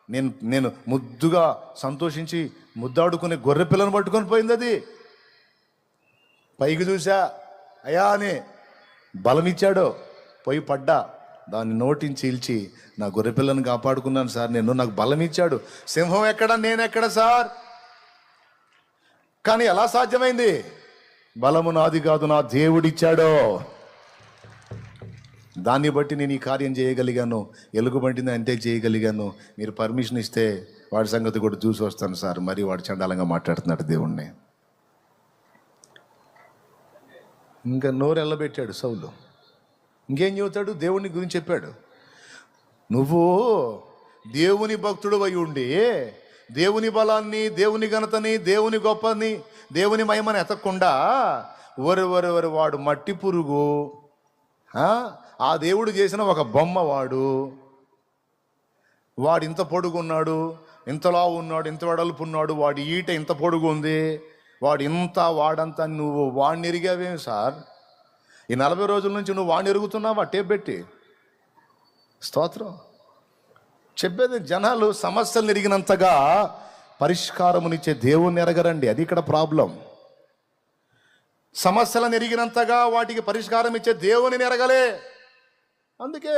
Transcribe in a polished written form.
నేను నేను ముద్దుగా సంతోషించి ముద్దాడుకునే గొర్రె పిల్లను పట్టుకొని పోయింది అది. పైకి చూసా, అయ్యా అని బలమిచ్చాడు, పోయి పడ్డా, దాన్ని నోటిని చీల్చి నా గొర్రె పిల్లను కాపాడుకున్నాను సార్ నేను, నాకు బలం ఇచ్చాడు. సింహం ఎక్కడ, నేనెక్కడ సార్? కానీ ఎలా సాధ్యమైంది? బలము నాది కాదు, నా దేవుడిచ్చాడో. దాన్ని బట్టి నేను ఈ కార్యం చేయగలిగాను, ఎలుగుబంటిని అంతే చేయగలిగాను. మీరు పర్మిషన్ ఇస్తే వాడి సంగతి కూడా చూసి వస్తాను సార్. మరి వాడు చండాలంగా మాట్లాడుతున్నాడు దేవుణ్ణి. ఇంకా నోరు ఎల్లబెట్టాడు సౌలు. ఇంకేం చెబుతాడు? దేవుని గురించి చెప్పాడు. నువ్వు దేవుని భక్తుడు అయి ఉండి దేవుని బలాన్ని, దేవుని ఘనతని, దేవుని గొప్పని, దేవుని మహిమని ఎతకకుండా వరి వాడు మట్టి పురుగు, ఆ దేవుడు చేసిన ఒక బొమ్మ వాడు ఇంత పొడుగున్నాడు, ఇంతలా ఉన్నాడు, ఇంత వెడల్పు ఉన్నాడు, వాడి ఈట ఇంత పొడుగు ఉంది, వాడంతా నువ్వు వాడిని ఎరిగావేమి సార్? ఈ 40 రోజుల నుంచి నువ్వు వాడిని ఎరుగుతున్నావా టేప్ పెట్టి? స్తోత్రం. చెప్పేది జనాలు సమస్యలు ఎరిగినంతగా పరిష్కారమునిచ్చే దేవుణ్ణి ఎరగరండి. అది ఇక్కడ ప్రాబ్లం. సమస్యలను ఎరిగినంతగా వాటికి పరిష్కారం ఇచ్చే దేవుని ఎరగలే. అందుకే